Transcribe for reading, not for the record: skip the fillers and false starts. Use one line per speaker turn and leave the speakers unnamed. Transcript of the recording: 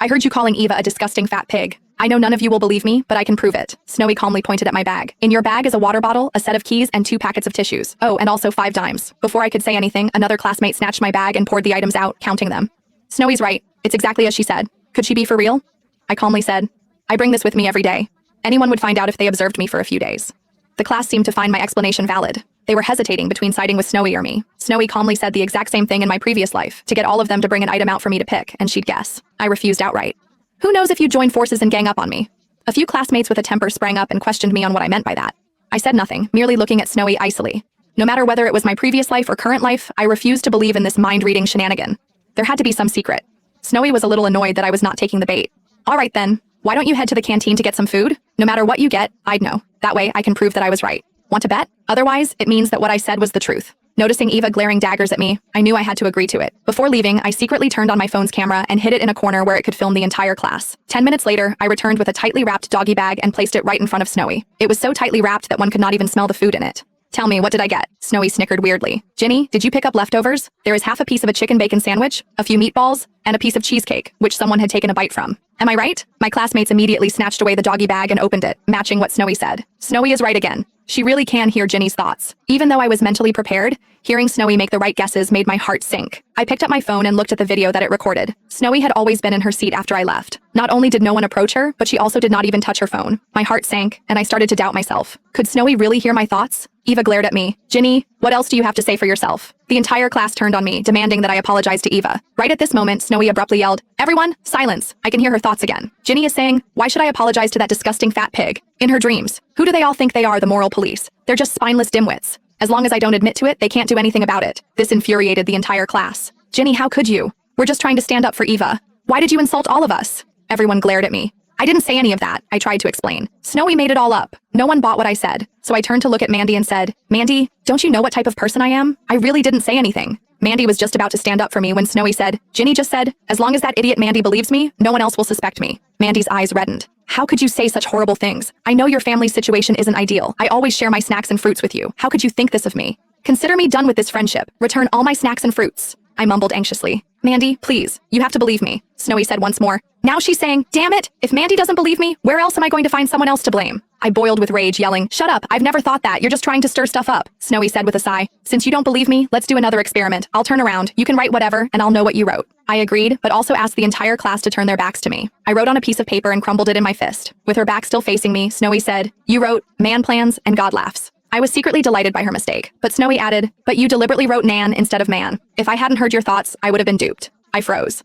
I heard you calling Eva a disgusting fat pig. I know none of you will believe me, but I can prove it. Snowy calmly pointed at my bag. In your bag is a water bottle, a set of keys, and 2 packets of tissues. Oh, and also 5 dimes. Before I could say anything, another classmate snatched my bag and poured the items out, counting them. Snowy's right. It's exactly as she said. Could she be for real? I calmly said. I bring this with me every day. Anyone would find out if they observed me for a few days. The class seemed to find my explanation valid. They were hesitating between siding with Snowy or me. Snowy calmly said the exact same thing in my previous life, to get all of them to bring an item out for me to pick, and she'd guess. I refused outright. Who knows if you'd join forces and gang up on me? A few classmates with a temper sprang up and questioned me on what I meant by that. I said nothing, merely looking at Snowy icily. No matter whether it was my previous life or current life, I refused to believe in this mind-reading shenanigan. There had to be some secret. Snowy was a little annoyed that I was not taking the bait. All right then, why don't you head to the canteen to get some food? No matter what you get, I'd know. That way I can prove that I was right. Want to bet? Otherwise, it means that what I said was the truth. Noticing Eva glaring daggers at me, I knew I had to agree to it. Before leaving, I secretly turned on my phone's camera and hid it in a corner where it could film the entire class. 10 minutes later, I returned with a tightly wrapped doggy bag and placed it right in front of Snowy. It was so tightly wrapped that one could not even smell the food in it. Tell me, what did I get? Snowy snickered weirdly. Ginny, did you pick up leftovers? There is half a piece of a chicken bacon sandwich, a few meatballs, and a piece of cheesecake, which someone had taken a bite from. Am I right? My classmates immediately snatched away the doggy bag and opened it, matching what Snowy said. Snowy is right again. She really can hear Ginny's thoughts. Even though I was mentally prepared, hearing Snowy make the right guesses made my heart sink. I picked up my phone and looked at the video that it recorded. Snowy had always been in her seat after I left. Not only did no one approach her, but she also did not even touch her phone. My heart sank, and I started to doubt myself. Could Snowy really hear my thoughts? Eva glared at me. Ginny, what else do you have to say for yourself? The entire class turned on me, demanding that I apologize to Eva. Right at this moment, Snowy abruptly yelled, "Everyone, silence!" I can hear her thoughts again. Ginny is saying, "Why should I apologize to that disgusting fat pig?" In her dreams. Who do they all think they are, the moral police? They're just spineless dimwits. As long as I don't admit to it, they can't do anything about it. This infuriated the entire class. Ginny, how could you? We're just trying to stand up for Eva. Why did you insult all of us? Everyone glared at me. I didn't say any of that, I tried to explain. Snowy made it all up. No one bought what I said. So I turned to look at Mandy and said, "Mandy, don't you know what type of person I am? I really didn't say anything." Mandy was just about to stand up for me when Snowy said, "Ginny just said, as long as that idiot Mandy believes me, no one else will suspect me." Mandy's eyes reddened. How could you say such horrible things? I know your family's situation isn't ideal. I always share my snacks and fruits with you. How could you think this of me? Consider me done with this friendship. Return all my snacks and fruits. I mumbled anxiously. Mandy, please, you have to believe me, Snowy said once more. Now she's saying, damn it, if Mandy doesn't believe me, where else am I going to find someone else to blame? I boiled with rage, yelling, shut up, I've never thought that, you're just trying to stir stuff up, Snowy said with a sigh. Since you don't believe me, let's do another experiment. I'll turn around, you can write whatever, and I'll know what you wrote. I agreed, but also asked the entire class to turn their backs to me. I wrote on a piece of paper and crumbled it in my fist. With her back still facing me, Snowy said, you wrote, man plans, and God laughs. I was secretly delighted by her mistake, but Snowy added, but you deliberately wrote Nan instead of man. If I hadn't heard your thoughts, I would have been duped. I froze.